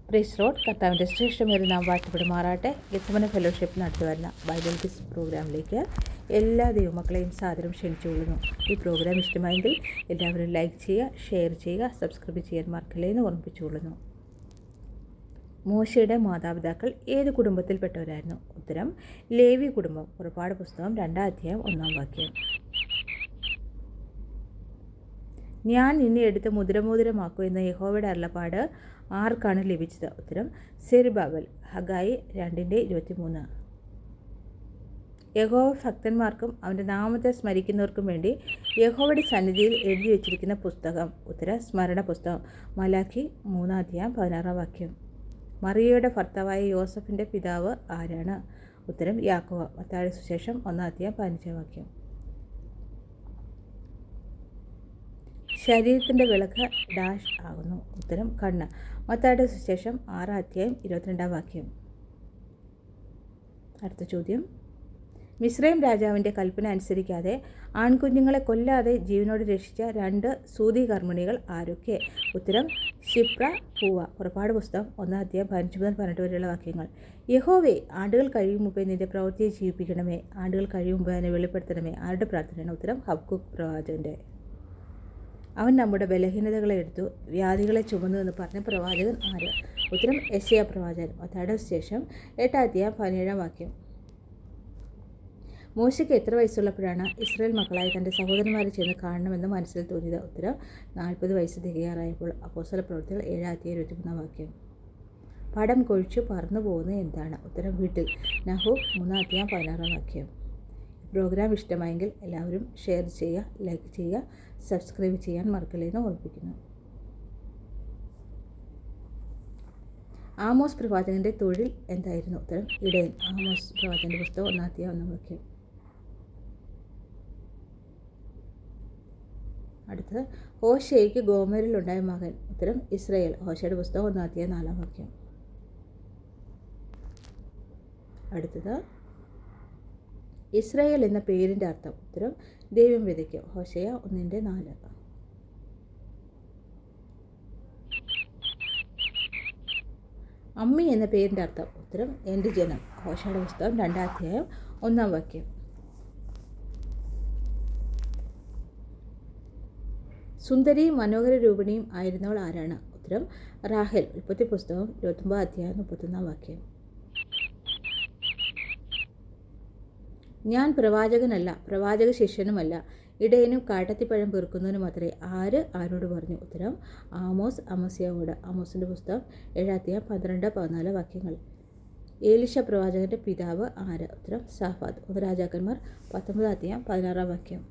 Praise Lord. കർത്താവിൻ്റെ ശ്രേഷ്ഠമേറിയ നാം വാഴ്ത്തപ്പെടുമാറാട്ടെ. ഗെത്സമനെ fellowship നടത്തിവരുന്ന ബൈബിൾ ക്വിസ് പ്രോഗ്രാമിലേക്ക് എല്ലാ ദൈവമക്കളെയും സാദരം ക്ഷണിച്ചുകൊള്ളുന്നു. ഈ പ്രോഗ്രാം ഇഷ്ടമായെങ്കിൽ എല്ലാവരും ലൈക്ക് ചെയ്യുക, ഷെയർ ചെയ്യുക, സബ്സ്ക്രൈബ് ചെയ്യാൻ മറക്കല്ലേ എന്ന് ഓർമ്മിപ്പിച്ചുകൊള്ളുന്നു. മോശയുടെ മാതാപിതാക്കൾ ഏത് കുടുംബത്തിൽപ്പെട്ടവരായിരുന്നു? ഉത്തരം ലേവി കുടുംബം. പുറപ്പാട് പുസ്തകം 2-ാം അധ്യായം 1-ാം വാക്യം. ഞാൻ നിന്നെ എടുത്ത് മുദ്രമോതിരമാക്കൂ എന്ന യഹോവയുടെ അരുളപ്പാട് ആർക്കാണ് ലഭിച്ചത്? ഉത്തരം സെരുബ്ബാബേൽ. ഹഗായി 2:23. യഹോവ ഭക്തന്മാർക്കും അവൻ്റെ നാമത്തെ സ്മരിക്കുന്നവർക്കും വേണ്ടി യഹോവയുടെ സന്നിധിയിൽ എഴുതി വച്ചിരിക്കുന്ന പുസ്തകം? ഉത്തരം സ്മരണ പുസ്തകം. മലാഖി 3-ാം അധ്യായം 16-ാം വാക്യം. മറിയയുടെ ഭർത്താവായ യോസഫിൻ്റെ പിതാവ് ആരാണ്? ഉത്തരം യാക്കോബ്. മത്തായിയുടെ സുവിശേഷം 1-ാം അധ്യായം 15-ാം വാക്യം. ശരീരത്തിൻ്റെ വിളക്ക് ഡാഷ് ആകുന്നു? ഉത്തരം കണ്ണ്. മത്തായിയുടെ സുവിശേഷം 6-ാം അധ്യായം 22-ാം വാക്യം. അടുത്ത ചോദ്യം. മിസ്രൈം രാജാവിൻ്റെ കൽപ്പന അനുസരിക്കാതെ ആൺകുഞ്ഞുങ്ങളെ കൊല്ലാതെ ജീവനോട് രക്ഷിച്ച 2 സൂതികർമ്മിണികൾ ആരൊക്കെ? ഉത്തരം ശിപ്ര, പൂവ. പുറപ്പാട് പുസ്തകം 1-ാം അധ്യായം 15-18 വരെയുള്ള വാക്യങ്ങൾ. യഹോവേ, ആണ്ടുകൾ കഴിയും മുമ്പേ നിന്റെ പ്രവൃത്തിയെ ജീവിപ്പിക്കണമേ, ആണ്ടുകൾ കഴിയും മുമ്പേ അതിനെ വെളിപ്പെടുത്തണമേ. ആരുടെ പ്രാർത്ഥനയാണ്? ഉത്തരം ഹബക്കൂക്ക് പ്രവാചകൻ്റെ. അവൻ നമ്മുടെ ബലഹീനതകളെ എടുത്തു വ്യാധികളെ ചുമന്നു എന്ന് പറഞ്ഞ പ്രവാചകൻ ആര്? ഉത്തരം യെശയ്യാ പ്രവാചകൻ. മത്തായിയുടെ സുവിശേഷം 8-ാം അധ്യായം 17-ാം വാക്യം. മോശയ്ക്ക് എത്ര വയസ്സുള്ളപ്പോഴാണ് ഇസ്രായേൽ മക്കളായി തൻ്റെ സഹോദരന്മാരെ ചെന്ന് കാണണമെന്ന് മനസ്സിൽ തോന്നിയത്? ഉത്തരം 40 വയസ്സ് തികയാറായപ്പോൾ. അപ്പോസ്തലപ്രവൃത്തികൾ 7-ാം അധ്യായം 23-ാം വാക്യം. പടം കൊഴിച്ചു പറന്നു പോകുന്നത് എന്താണ്? ഉത്തരം വീട്ടിൽ. നഹൂം 3-ാം അധ്യായം 16-ാം വാക്യം. പ്രോഗ്രാം ഇഷ്ടമായെങ്കിൽ എല്ലാവരും ഷെയർ ചെയ്യുക, ലൈക്ക് ചെയ്യുക, സബ്സ്ക്രൈബ് ചെയ്യാൻ മറക്കല്ലെന്ന് ഓർമ്മിപ്പിക്കുന്നു. ആമോസ് പ്രവാചകൻ്റെ തൊഴിൽ എന്തായിരുന്നു? ഉത്തരം ഇടയൻ. ആമോസ് പ്രവാചകൻ്റെ പുസ്തകം 1-ാം അധ്യായം 1-ാം വാക്യം. അടുത്തത്. ഹോശേയ്ക്ക് ഗോമരിലുണ്ടായ മകൻ? ഉത്തരം ഇസ്രായേൽ. ഹോശയുടെ പുസ്തകം 1-ാം അധ്യായം 4-ാം വാക്യം. അടുത്തത്. ഇസ്രായേൽ എന്ന പേരിൻ്റെ അർത്ഥം? ഉത്തരം ദൈവം വിതയ്ക്കും. ഹോശയ 1:4. അമ്മി എന്ന പേരിൻ്റെ അർത്ഥം? ഉത്തരം എൻ്റെ ജനം. ഹോശയുടെ പുസ്തകം 2-ാം അധ്യായം 1-ാം വാക്യം. സുന്ദരിയും മനോഹര രൂപിണിയും ആയിരുന്നവൾ ആരാണ്? ഉത്തരം റാഹേൽ. ഉൽപ്പത്തി പുസ്തകം 29-ാം അധ്യായം 31-ാം വാക്യം. ഞാൻ പ്രവാചകനല്ല, പ്രവാചക ശിഷ്യനുമല്ല, ഇടയനും കാട്ടത്തിപ്പഴം പെറുക്കുന്നവനും അത്രേ. ആര് ആരോട് പറഞ്ഞു? ഉത്തരം ആമോസ് അമസ്യാവോട്. ആമോസിൻ്റെ പുസ്തകം 7-ാം അധ്യായം 12-14 വാക്യങ്ങൾ. ഏലീശ പ്രവാചകൻ്റെ പിതാവ് ആര്? ഉത്തരം സാഫാത്ത്. 1 രാജാക്കന്മാർ 19-ാം അധ്യായം 16-ാം വാക്യം.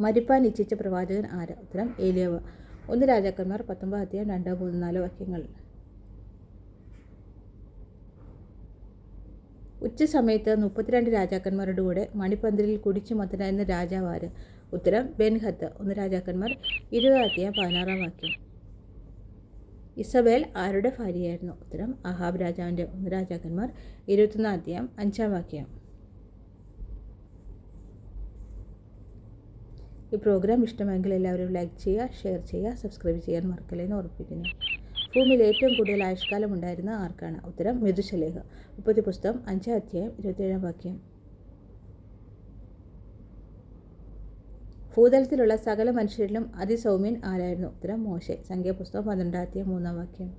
മരിപ്പാൻ ഇച്ഛിച്ച പ്രവാചകൻ ആര്? ഉത്തരം ഏലിയാവ്. 1 രാജാക്കന്മാർ 19-ാം അധ്യായം 2, 3, 4 വാക്യങ്ങൾ. ഉച്ച സമയത്ത് 32 രാജാക്കന്മാരുടെ കൂടെ മണിപ്പന്തിരിൽ കുടിച്ചു മത്തനായിരുന്ന രാജാവ് ആര്? ഉത്തരം ബെൻഹദ്. 1 രാജാക്കന്മാർ 20-ാം അധ്യായം 16-ാം വാക്യം. ഇസബേൽ ആരുടെ ഭാര്യയായിരുന്നു? ഉത്തരം അഹാബ് രാജാവിൻ്റെ. 1 രാജാക്കന്മാർ 21-ാം അധ്യായം 5-ാം വാക്യം. ഈ പ്രോഗ്രാം ഇഷ്ടമെങ്കിൽ എല്ലാവരും ലൈക്ക് ചെയ്യുക, ഷെയർ ചെയ്യുക, സബ്സ്ക്രൈബ് ചെയ്യാൻ മറക്കല്ലെന്ന് ഓർമ്മിപ്പിക്കുന്നു. ഭൂമിയിൽ ഏറ്റവും കൂടുതൽ ആയുഷ്കാലം ഉണ്ടായിരുന്ന ആർക്കാണ്? ഉത്തരം മെതുശലേഹ്. ഉൽപ്പത്തി പുസ്തകം 5-ാം അധ്യായം 27-ാം വാക്യം. ഭൂതലത്തിലുള്ള സകല മനുഷ്യരിലും അതിസൗമ്യൻ ആരായിരുന്നു? ഉത്തരം മോശെ. സംഖ്യാപുസ്തകം 12-ാം അധ്യായം 3-ാം വാക്യം.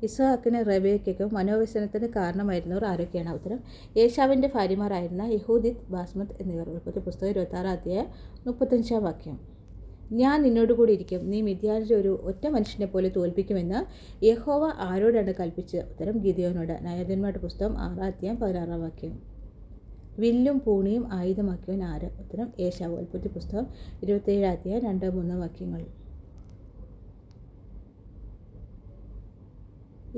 ഇസ്ഹാക്കിന് റെബേക്കയ്ക്കും മനോവ്യസനത്തിന് കാരണമായിരുന്നവർ ആരൊക്കെയാണ്? ഉത്തരം ഏശാവിൻ്റെ ഭാര്യമാരായിരുന്ന യഹൂദിത്ത്, ബാസ്മത്ത് എന്നിവർ. ഉൽപ്പത്തി പുസ്തകം 26-ാം അധ്യായം 35-ാം വാക്യം. ഞാൻ നിന്നോടുകൂടി ഇരിക്കും, നീ മിദ്യാനിലെ ഒരു ഒറ്റ മനുഷ്യനെ പോലെ തോൽപ്പിക്കുമെന്ന് യഹോവ ആരോടാണ് കൽപ്പിച്ചത്? ഉത്തരം ഗിദെയോനോട്. ന്യായാധിപന്മാരുടെ പുസ്തകം 6-ാം അധ്യായം 16-ാം വാക്യം. വില്ലും പൂണിയും ആയുധമാക്കിയവൻ ആര്? ഉത്തരം ഏശാവ്. ഉൽപ്പത്തി പുസ്തകം 27-ാം അധ്യായം 2, 3 വാക്യങ്ങൾ.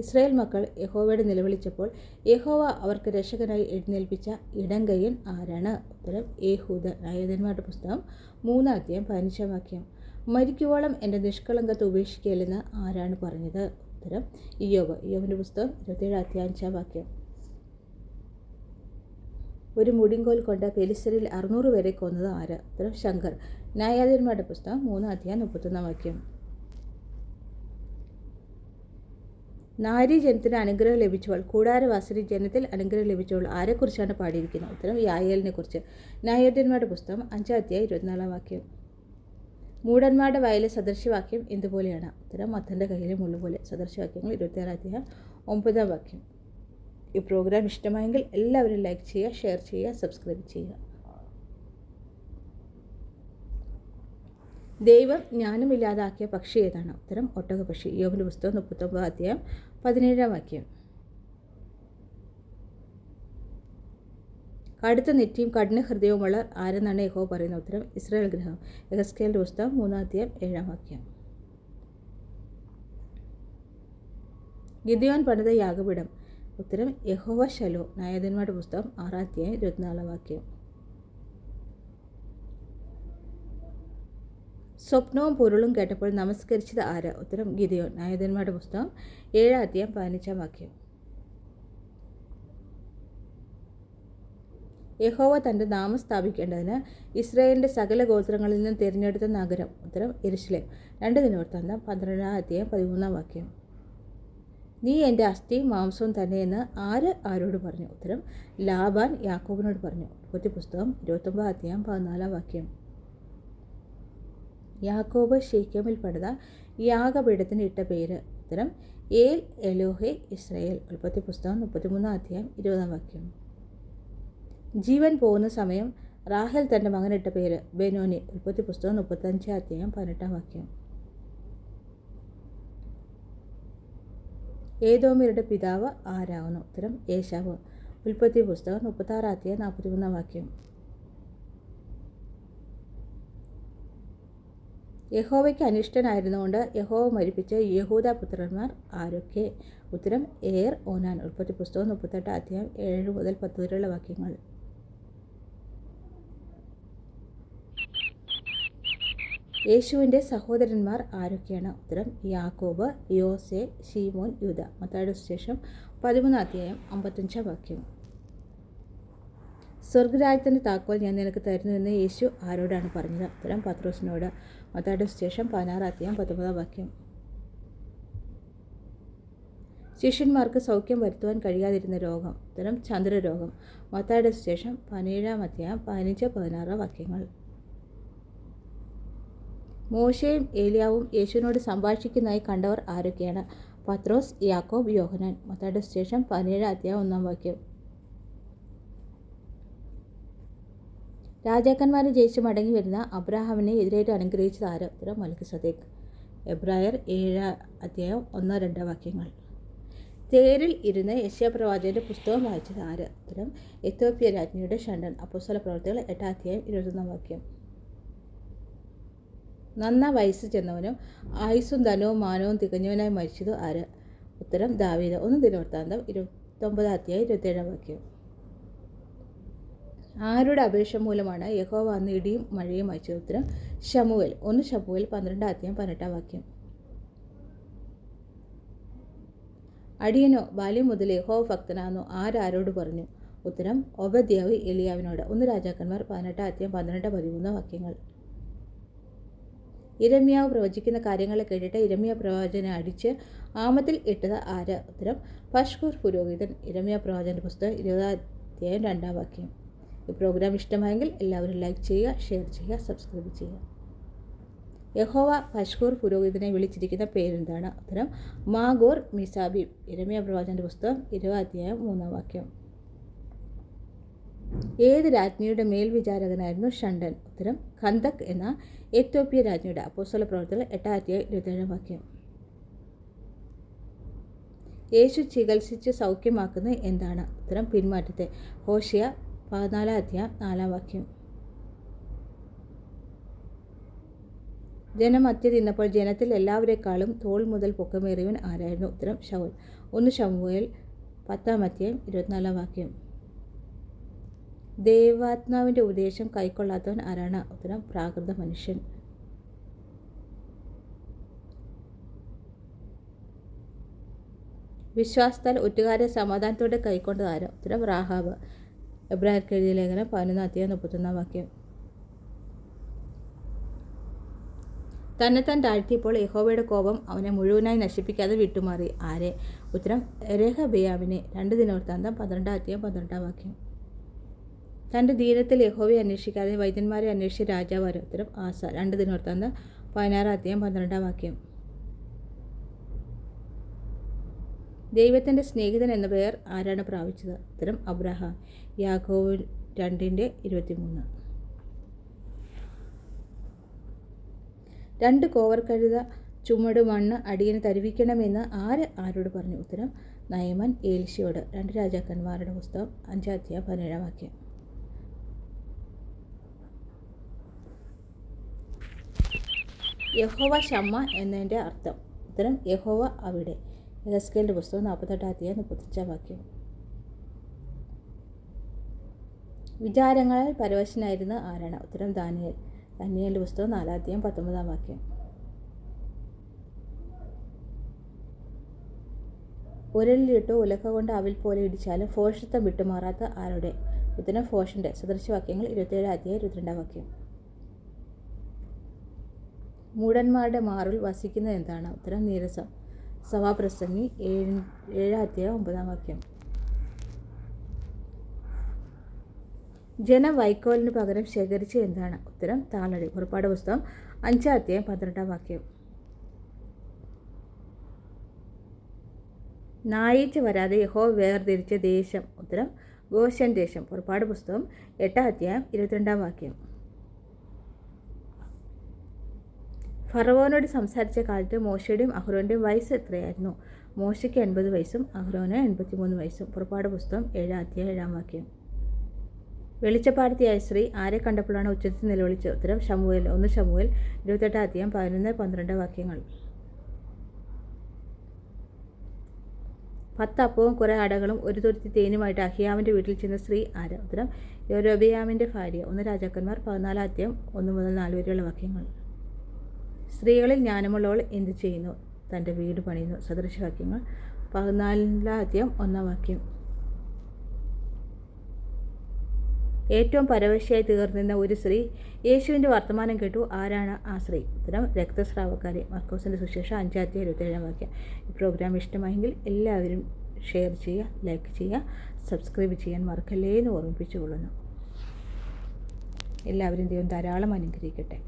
ഇസ്രായേൽ മക്കൾ യഹോവയോട് നിലവിളിച്ചപ്പോൾ യഹോവ അവർക്ക് രക്ഷകനായി എഴുന്നേൽപ്പിച്ച ഇടങ്കയ്യൻ ആരാണ്? ഉത്തരം ഏഹൂദ്. ന്യായാധിപന്മാരുടെ പുസ്തകം 3-ാം അധ്യായം 15-ാം വാക്യം. മരിക്കുവോളം എൻ്റെ നിഷ്കളങ്കത ഉപേക്ഷിക്കുകയില്ലെന്ന് ആരാണ് പറഞ്ഞത്? ഉത്തരം ഇയ്യോബ്. ഇയ്യോബിൻ്റെ പുസ്തകം 27-ാം അധ്യായം 5-ാം വാക്യം. ഒരു മുടിങ്കോൽ കൊണ്ട് പെലിസ്തരിൽ 600 പേരെ കൊന്നത് ആര്? ഉത്തരം ശങ്കർ. ന്യായാധിപന്മാരുടെ പുസ്തകം 3:31. നാരി ജനത്തിന് അനുഗ്രഹം ലഭിച്ചവൾ, കൂടാരവാസിനി ജനത്തിൽ അനുഗ്രഹം ലഭിച്ചവൾ ആരെക്കുറിച്ചാണ് പാടിയിരിക്കുന്നത്? ഉത്തരം യായേലിനെ കുറിച്ച്. ന്യായാധിപന്മാരുടെ പുസ്തകം 5:24. മൂഢന്മാരുടെ വായിലെ സദൃശവാക്യം എന്തുപോലെയാണ്? ഉത്തരം മത്തൻ്റെ കയ്യിലെ മുള്ളുപോലെ. സദൃശവാക്യങ്ങൾ 26:9. ഈ പ്രോഗ്രാം ഇഷ്ടമായെങ്കിൽ എല്ലാവരും ലൈക്ക് ചെയ്യുക, ഷെയർ ചെയ്യുക, സബ്സ്ക്രൈബ് ചെയ്യുക. ദൈവം ജ്ഞാനമില്ലാതാക്കിയ പക്ഷി ഏതാണ്? ഉത്തരം ഒട്ടകപക്ഷി. യോബിൻ്റെ പുസ്തകം 39:17. കടുത്ത നെറ്റിയും കഠിന ഹൃദയവുമുള്ള ആരെന്നാണ് യഹോവ പറയുന്നത്? ഉത്തരം ഇസ്രായേൽ ഗൃഹം. യെഹെസ്കേലിൻ്റെ പുസ്തകം 3:7. ഗിദെയോൻ പണിത യാഗപീഠം. ഉത്തരം യഹോവ ശലോ. ന്യായാധിപന്മാരുടെ പുസ്തകം 6:24. സ്വപ്നവും പൊരുളും കേട്ടപ്പോൾ നമസ്കരിച്ചത് ആര്? ഉത്തരം ഗിദെയോൻ. ന്യായാധിപന്മാരുടെ പുസ്തകം 7:15. യഹോവ തൻ്റെ നാമം സ്ഥാപിക്കേണ്ടതിന് ഇസ്രായേലിൻ്റെ സകല ഗോത്രങ്ങളിൽ നിന്നും തിരഞ്ഞെടുത്ത നഗരം. ഉത്തരം യെരൂശലേം. 2 ദിനവൃത്താന്തം 12:13. നീ എൻ്റെ അസ്ഥിയും മാംസവും തന്നെയെന്ന് ആരോട് പറഞ്ഞു? ഉത്തരം ലാബാൻ യാക്കോബിനോട് പറഞ്ഞു. ഉൽപ്പത്തി പുസ്തകം 29:14. യാക്കോബ് ശെഖേമിൽ പണിത യാഗപീഠത്തിന് ഇട്ട പേര്? ഉത്തരം ഏൽ എലോഹെ ഇസ്രായേൽ. ഉൽപ്പത്തി പുസ്തകം 33:20. ജീവൻ പോകുന്ന സമയം റാഹേൽ തൻ്റെ മകനിട്ട പേര്? ബെനോനി. ഉൽപ്പത്തി പുസ്തകം 35:18. ഏദോമ്യരുടെ പിതാവ് ആരാകുന്നു? ഉത്തരം ഏശാവ്. ഉൽപ്പത്തി പുസ്തകം 36:43. യഹോവയ്ക്ക് അനിഷ്ടനായിരുന്നുകൊണ്ട് യഹോവ മരിപ്പിച്ച യഹൂദ പുത്രന്മാർ ആരൊക്കെ? ഉത്തരം ഏർ, ഓനാൻ. ഉൽപ്പത്തി പുസ്തകം 38:7-10 യേശുവിൻ്റെ സഹോദരന്മാർ ആരൊക്കെയാണ്? ഉത്തരം യാക്കോബ്, യോസെ, ശീമോൻ, യൂദ. മത്തായിയുടെ സുവിശേഷം 13:55. സ്വർഗരാജ്യത്തിൻ്റെ താക്കോൽ ഞാൻ നിനക്ക് തരുന്നു എന്ന് യേശു ആരോടാണ് പറഞ്ഞത്? ഉത്തരം പത്രോസിനോട്. മത്തായിയുടെ സുവിശേഷം 16:19. ശിഷ്യന്മാർക്ക് സൗഖ്യം വരുത്തുവാൻ കഴിയാതിരുന്ന രോഗം? ഉത്തരം ചന്ദ്രരോഗം. മത്തായിയുടെ സുവിശേഷം 17:15-16. മോശയും ഏലിയാവും യേശുവിനോട് സംഭാഷിക്കുന്നതായി കണ്ടവർ ആരൊക്കെയാണ്? പത്രോസ്, യാക്കോബ്, യോഹന്നാൻ. മത്തായിയുടെ സുവിശേഷം 17:1. രാജാക്കന്മാരെ ജയിച്ച് മടങ്ങി വരുന്ന അബ്രാഹാമിനെ എതിരായിട്ട് അനുഗ്രഹിച്ചത് ആര്? ഉത്തരം മൽക്കിസദേക്ക്. എബ്രായർ 7:1-2. തേരിൽ ഇരുന്ന് യെശയ്യാപ്രവാചകന്റെ പുസ്തകം വായിച്ചത് ആര്? ഉത്തരം എത്യോപ്യ രാജ്ഞിയുടെ ഷണ്ഡൻ. അപ്പോസ്തല പ്രവൃത്തികൾ 8:21. നന്ന വയസ്സ് ചെന്നവനും ആയുസ്സും ധനവും മാനവും തികഞ്ഞവനായി മരിച്ചത് ആര്? ഉത്തരം ദാവീദ്. 1 ദിനവൃത്താന്തം 29:27. ആരുടെ അപേക്ഷ മൂലമാണ് യഹോവ അന്ന് ഇടിയും മഴയും അയച്ചത്? ഉത്തരം ശമൂവേൽ. 1 ശമൂവേൽ 12:18. അടിയനോ ബാല്യം മുതൽ യഹോവ ഭക്തനാണെന്നു ആരോട് പറഞ്ഞു? ഉത്തരം ഒബദ്യാവ് എലിയാവിനോട്. 1 രാജാക്കന്മാർ 18:12-13. യിരെമ്യാവ് പ്രവചിക്കുന്ന കാര്യങ്ങളെ കേട്ടിട്ട് യിരെമ്യാ പ്രവാചകനെ അടിച്ച് ആമത്തിൽ ഇട്ടത് ആര്? ഉത്തരം പശ്ഹൂർ പുരോഹിതൻ. യിരെമ്യാ പ്രവാചകന്റെ പുസ്തകം 20:2. ഈ പ്രോഗ്രാം ഇഷ്ടമായെങ്കിൽ എല്ലാവരും ലൈക്ക് ചെയ്യുക, ഷെയർ ചെയ്യുക, സബ്സ്ക്രൈബ് ചെയ്യുക. യഹോവ പശ്ഹൂർ പുരോഹിതനെ വിളിച്ചിരിക്കുന്ന പേരെന്താണ്? ഉത്തരം മാഗോർ മിസാബീം. യിരെമ്യാ പ്രവാചകന്റെ പുസ്തകം 20:3. ഏത് രാജ്ഞിയുടെ മേൽവിചാരകനായിരുന്നു ഷണ്ഡൻ? ഉത്തരം ഖന്തക് എന്ന എത്യോപ്യ രാജ്ഞിയുടെ. അപ്പോസ്തല പ്രവൃത്തികൾ 8:27. യേശു ചികിത്സിച്ച് സൗഖ്യമാക്കുന്നത് എന്താണ്? ഉത്തരം പിന്മാറ്റത്തെ. ഹോശേയ 14:4. ജനം മദ്യ തിന്നപ്പോൾ ജനത്തിൽ എല്ലാവരെക്കാളും തോൾ മുതൽ പൊക്കമേറിയവൻ ആരായിരുന്നു? ഉത്തരം ശൗൽ. 1 ശമൂവേൽ 10:24. ദൈവാത്മാവിൻ്റെ ഉപദേശം കൈക്കൊള്ളാത്തവൻ ആരാണ്? ഉത്തരം പ്രാകൃത മനുഷ്യൻ. വിശ്വാസത്താൽ ഒറ്റുകാരെ സമാധാനത്തോടെ കൈക്കൊണ്ടത് ആര്? ഉത്തരം റാഹാബ്. എബ്രായർക്ക് എഴുതിയ ലേഖനം 11:31 തന്നെത്താൻ താഴ്ത്തിയപ്പോൾ യഹോവയുടെ കോപം അവനെ മുഴുവനായി നശിപ്പിക്കാതെ വിട്ടുമാറി. ആരെ? ഉത്തരം രെഹബെയാമിനെ. 2 ദിനവൃത്താന്തം 12:12 തൻ്റെ ധീരത്തിൽ യഹോവയെ അന്വേഷിക്കാതെ വൈദ്യന്മാരെ അന്വേഷിച്ച രാജാവ് ആര്? ഉത്തരം ആസ. 2 ദിനവൃത്താന്തം 16:12 ദൈവത്തിൻ്റെ സ്നേഹിതൻ എന്ന പേർ ആരാണ് പ്രാപിച്ചത്? ഉത്തരം അബ്രഹാം. യാക്കോബ് 2:23 2 കോവർ കഴുത ചുമട് മണ്ണ് അടിയന് തരുവിക്കണമെന്ന് ആരോട് പറഞ്ഞു? ഉത്തരം നയമാൻ എലീശയോട്. 2 രാജാക്കന്മാരുടെ പുസ്തകം 5:17 യഹോവ ഷമ്മ എന്നതിൻ്റെ അർത്ഥം? ഉത്തരം യഹോവ അവിടെ. യെഹെസ്കേലിൻ്റെ പുസ്തകം 48:35 വിചാരങ്ങളിൽ പരവശനായിരുന്ന ആരാണ്? ഉത്തരം ദാനിയേൽ. ദാനിയേലിൻ്റെ പുസ്തകം 4:19 ഉരലിലിട്ടോ ഉലക്ക കൊണ്ട് അവിൽ പോലെ ഇടിച്ചാലും ഭോഷത്വം വിട്ടുമാറാത്ത ആരുടെ? ഉത്തരം ഭോഷൻ്റെ. സദൃശവാക്യങ്ങൾ 27:22 മൂഢന്മാരുടെ മാറിൽ വസിക്കുന്നത് എന്താണ്? ഉത്തരം നീരസം. സഭാപ്രസംഗി 7:9 ജനം വൈക്കോലിന് പകരം ശേഖരിച്ച് എന്താണ്? ഉത്തരം താളടി. പുറപ്പാട് പുസ്തകം 5:12 നായിച്ച് വരാതെ യഹോവ വേർതിരിച്ച ദേശം? ഉത്തരം ഗോശൻ ദേശം. പുറപ്പാട് പുസ്തകം 8:22 ഫറവോനോട് സംസാരിച്ച കാലത്ത് മോശയുടെയും അഹ്റോൻ്റെയും വയസ്സ് എത്രയായിരുന്നു? മോശയ്ക്ക് 80 വയസ്സും അഹ്റോന് 83 വയസ്സും. പുറപ്പാട് പുസ്തകം 7:7 വെളിച്ചപ്പാടത്തിയായ സ്ത്രീ ആരെ കണ്ടപ്പോഴാണ് ഉച്ചത്തിൽ നിലവിളിച്ചത്? ഉത്തരം ശമൂവേൽ. 1 ശമൂവേൽ 28:11-12 10 അപ്പവും കുറെ അടകളും ഒരു തുരുത്തി തേനുമായിട്ട് അഹിയാവിൻ്റെ വീട്ടിൽ ചെന്ന സ്ത്രീ ആര്? ഉത്തരം യൊരോബെയാമിൻ്റെ ഭാര്യ. 1 രാജാക്കന്മാർ 14:1-4 സ്ത്രീകളിൽ ജ്ഞാനമുള്ളവൾ എന്ത് ചെയ്യുന്നു? തൻ്റെ വീട് പണിയുന്നു. സദൃശവാക്യങ്ങൾ 14:1 ഏറ്റവും പരവശയായി തീർന്നിരുന്ന ഒരു സ്ത്രീ യേശുവിൻ്റെ വർത്തമാനം കേട്ടു. ആരാണ് ആ സ്ത്രീ? ഉത്തരം രക്തസ്രാവക്കാരി. മർക്കോസിൻ്റെ സുവിശേഷം 5:27 ഈ പ്രോഗ്രാം ഇഷ്ടമായെങ്കിൽ എല്ലാവരും ഷെയർ ചെയ്യുക, ലൈക്ക് ചെയ്യുക, സബ്സ്ക്രൈബ് ചെയ്യാൻ മറക്കല്ലേ എന്ന് ഓർമ്മിപ്പിച്ചുകൊള്ളുന്നു. എല്ലാവരും ദൈവം ധാരാളം അനുഗ്രഹിക്കട്ടെ.